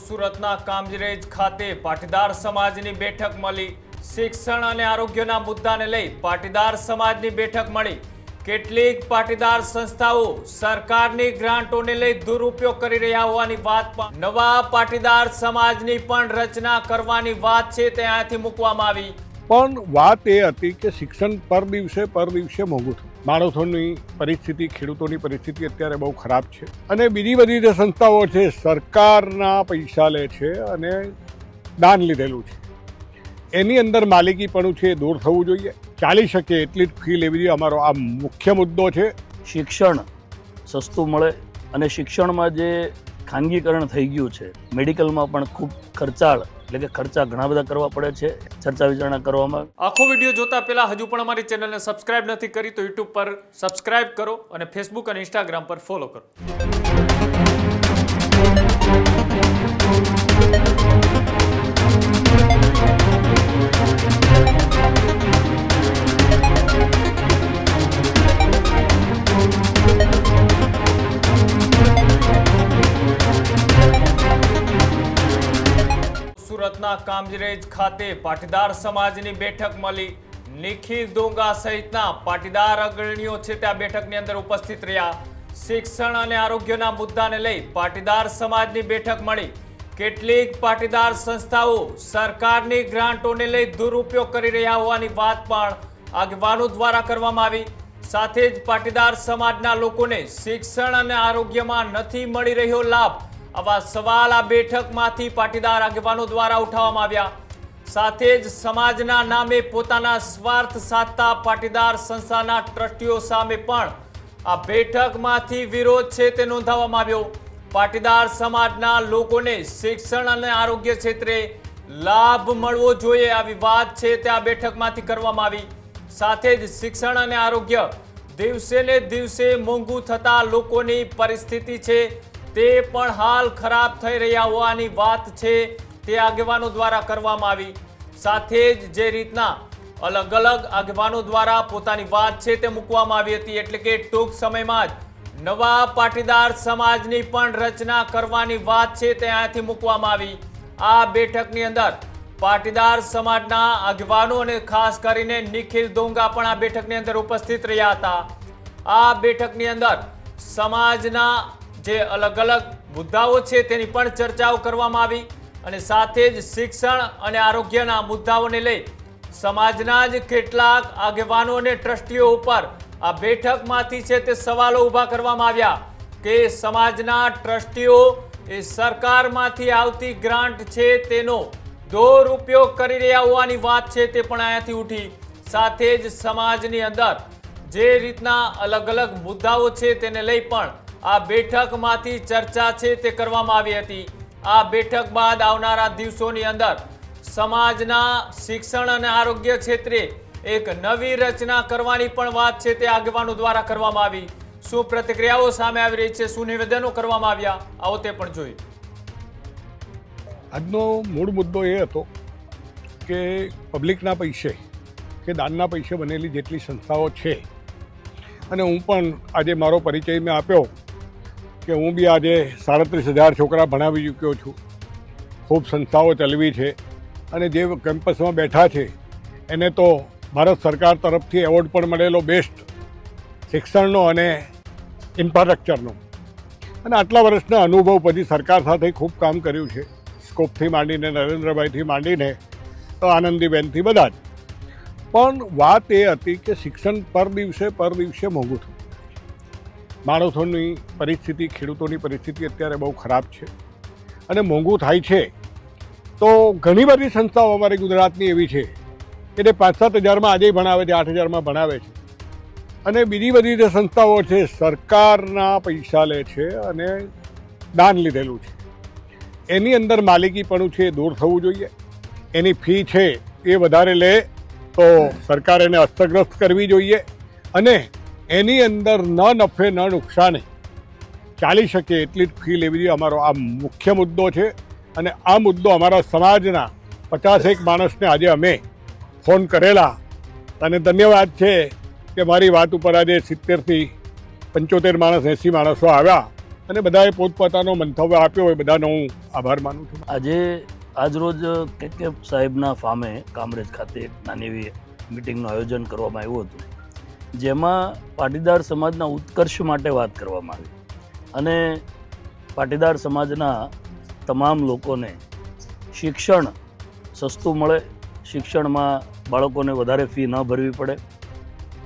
સુરતના કામરેજ ખાતે પાટીદાર સમાજની બેઠક મળી। શિક્ષણ અને આરોગ્યના મુદ્દાને લઈ પાટીદાર સમાજની બેઠક મળી। કેટલીક પાટીદાર સંસ્થાઓ સરકારની ગ્રાન્ટોને લઈ દુરુપયોગ કરી રહ્યા હોવાની વાત પણ નવા પાટીદાર સમાજની પણ રચના કરવાની વાત છે તે અહીંથી મૂકવામાં આવી। પણ વાત એ હતી કે શિક્ષણ પર દિવસે મોંઘું થયું। માણસોની પરિસ્થિતિ, ખેડૂતોની પરિસ્થિતિ અત્યારે બહુ ખરાબ છે અને બીજી બધી જે સંસ્થાઓ છે સરકારના પૈસા લે છે અને દાન લીધેલું છે, એની અંદર માલિકીપણું છે એ દૂર થવું જોઈએ। ચાલી શકે એટલી જ ફી લેવી જોઈએ, અમારો આ મુખ્ય મુદ્દો છે। શિક્ષણ સસ્તું મળે અને શિક્ષણમાં જે ખાનગીકરણ થઈ ગયું છે, મેડિકલમાં પણ ખૂબ ખર્ચાળ એટલે કે ખર્ચા ઘણા બધા કરવા પડે છે। ચર્ચા વિચારણા કરવામાં આખો વિડીયો જોતા પહેલા હજુ પણ અમારી ચેનલને સબસ્ક્રાઇબ નથી કરી તો યુટ્યુબ પર સબસ્ક્રાઇબ કરો અને ફેસબુક અને ઇન્સ્ટાગ્રામ પર ફોલો કરો। સુરતના કામરેજ ખાતે પાટીદાર સમાજની બેઠક મળી। નિખિલ ડોંગા સહિતના પાટીદાર અગ્રણીઓ છે તે આ બેઠકની અંદર ઉપસ્થિત રહ્યા। શિક્ષણ અને આરોગ્યના મુદ્દાને લઈ પાટીદાર સમાજની બેઠક મળી। કેટલીક પાટીદાર સંસ્થાઓ સરકારની ગ્રાન્ટોને લઈ દુરુપયોગ કરી રહ્યા હોવાની વાત પણ આગેવાનો દ્વારા કરવામાં આવી। સાથે જ પાટીદાર સમાજના લોકોને શિક્ષણ અને આરોગ્યમાં નથી મળી રહ્યો લાભ, આવા સવાલ આ બેઠકમાંથી પાટીદાર આગેવાનો દ્વારા ઉઠાવવામાં આવ્યા। સાથે જ સમાજના નામે પોતાના સ્વાર્થ સાધતા પાટીદાર સંસ્થાના ટ્રસ્ટીઓ સામે પણ આ બેઠકમાંથી વિરોધ છે તે નોંધાવવામાં આવ્યો। પાટીદાર સમાજના લોકોને શિક્ષણ અને આરોગ્ય ક્ષેત્રે લાભ મળવો જોઈએ આવી વાત છે તે આ બેઠકમાંથી કરવામાં આવી। સાથે જ શિક્ષણ અને આરોગ્ય દિવસે ને દિવસે મોંઘું થતા લોકોની પરિસ્થિતિ છે તે પણ હાલ ખરાબ થઈ રહ્યા હોવાની વાત છે તે આગેવાનો દ્વારા કરવામાં આવી। સાથે જ જે રીતના અલગ અલગ આગેવાનો દ્વારા પોતાની વાત છે તે મૂકવામાં આવી હતી, એટલે કે ટૂંક સમયમાં જ નવા પાટીદાર સમાજની પણ રચના કરવાની વાત છે તે અહીંથી મૂકવામાં આવી। આ બેઠકની અંદર પાટીદાર સમાજના આગેવાનો અને ખાસ કરીને નિખિલ ડોંગા પણ આ બેઠકની અંદર ઉપસ્થિત રહ્યા હતા। આ બેઠકની અંદર સમાજના જે અલગ અલગ મુદ્દાઓ છે તેની પણ ચર્ચાઓ કરવામાં આવી અને સાથે જ શિક્ષણ અને આરોગ્યના મુદ્દાઓને લઈ સમાજના જ કેટલાક આગેવાનો અને ટ્રસ્ટીઓ ઉપર આ બેઠકમાંથી છે તે સવાલો ઊભા કરવામાં આવ્યા કે સમાજના ટ્રસ્ટીઓ એ સરકારમાંથી આવતી ગ્રાન્ટ છે તેનો દુરુપયોગ કરી રહ્યા હોવાની વાત છે તે પણ અહીંયાથી ઉઠી। સાથે જ સમાજની અંદર જે રીતના અલગ અલગ મુદ્દાઓ છે તેને લઈ પણ આ બેઠકમાંથી ચર્ચા છે તે કરવામાં આવી હતી। આ બેઠક બાદ આવનારા દિવસોની અંદર સમાજના શિક્ષણ અને આરોગ્ય ક્ષેત્રે એક નવી રચના કરવાની પણ વાત છે તે આગેવાનો દ્વારા કરવામાં આવી। શું પ્રતિક્રિયાઓ સામે આવી રહી છે, શું નિવેદનો કરવામાં આવ્યા, આવો તે પણ જોઈએ। આજનો મૂળ મુદ્દો એ હતો કે પબ્લિકના પૈસે કે દાનના પૈસે બનેલી જેટલી સંસ્થાઓ છે, અને હું પણ આજે મારો પરિચય મેં આપ્યો કે હું બી આજે 37,000 છોકરા ભણાવી ચૂક્યો છું। ખૂબ સંસ્થાઓ ચલાવી છે અને જે કેમ્પસમાં બેઠા છે એને તો ભારત સરકાર તરફથી એવોર્ડ પણ મળેલો બેસ્ટ શિક્ષણનો અને ઇન્ફ્રાસ્ટ્રક્ચરનો, અને આટલા વર્ષના અનુભવ પછી સરકાર સાથે ખૂબ કામ કર્યું છે। સ્કોપથી માંડીને નરેન્દ્રભાઈથી માંડીને તો આનંદીબેનથી બધા જ। પણ વાત એ હતી કે શિક્ષણ પર દિવસે મોંઘું થયું। માણસોની પરિસ્થિતિ, ખેડૂતોની પરિસ્થિતિ અત્યારે બહુ ખરાબ છે અને મોંઘું થાય છે તો ઘણી બધી સંસ્થાઓ અમારી ગુજરાતની એવી છે કે જે 5-7 હજારમાં આજે ભણાવે છે, 8 હજારમાં ભણાવે છે, અને બીજી બધી જે સંસ્થાઓ છે સરકારના પૈસા લે છે અને દાન લીધેલું છે, એની અંદર માલિકીપણું છે એ દૂર થવું જોઈએ। એની ફી છે એ વધારે લે તો સરકાર એને હસ્તગ્રસ્ત કરવી જોઈએ અને એની અંદર ન નફે ન નુકસાને ચાલી શકે એટલી જ ફી લેવી જોઈએ। અમારો આ મુખ્ય મુદ્દો છે અને આ મુદ્દો અમારા સમાજના 50 માણસને આજે અમે ફોન કરેલા અને ધન્યવાદ છે કે મારી વાત ઉપર આજે 70થી 75 માણસ 80 માણસો આવ્યા અને બધાએ પોતપોતાનો મંતવ્ય આપ્યો હોય બધાનો હું આભાર માનું છું. આજરોજ કે સાહેબના ફાર્મે કામરેજ ખાતે એક નાની એવી મિટિંગનું આયોજન કરવામાં આવ્યું હતું, જેમાં પાટીદાર સમાજના ઉત્કર્ષ માટે વાત કરવામાં આવી અને પાટીદાર સમાજના તમામ લોકોને શિક્ષણ સસ્તું મળે, શિક્ષણમાં બાળકોને વધારે ફી ન ભરવી પડે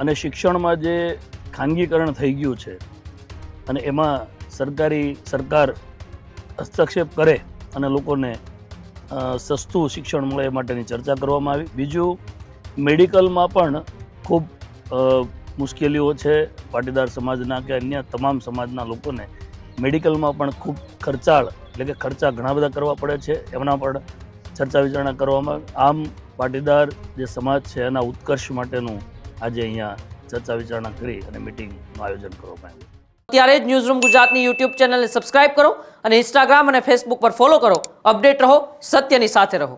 અને શિક્ષણમાં જે ખાનગીકરણ થઈ ગયું છે અને એમાં સરકાર હસ્તક્ષેપ કરે અને લોકોને સસ્તું શિક્ષણ મળે એ માટેની ચર્ચા કરવામાં આવી. બીજું, મેડિકલમાં પણ ખૂબ મુશ્કેલીઓ છે. પાટીદાર સમાજના કે અન્ય તમામ સમાજના લોકોને મેડિકલમાં પણ ખૂબ ખર્ચાળ એટલે કે ખર્ચા ઘણા બધા કરવા પડે છે, એમના પણ ચર્ચા વિચારણા કરવામાં. આમ પાટીદાર જે સમાજ છે એના ઉત્કર્ષ માટેનું આજે અહીંયા ચર્ચા વિચારણા કરી અને મિટિંગનું આયોજન કરવામાં આવ્યું. ત્યારે જ ન્યૂઝરૂમ ગુજરાતની યુટ્યુબ ચેનલને સબસ્ક્રાઇબ કરો અને ઇન્સ્ટાગ્રામ અને ફેસબુક પર ફોલો કરો. અપડેટ રહો, સત્યની સાથે રહો.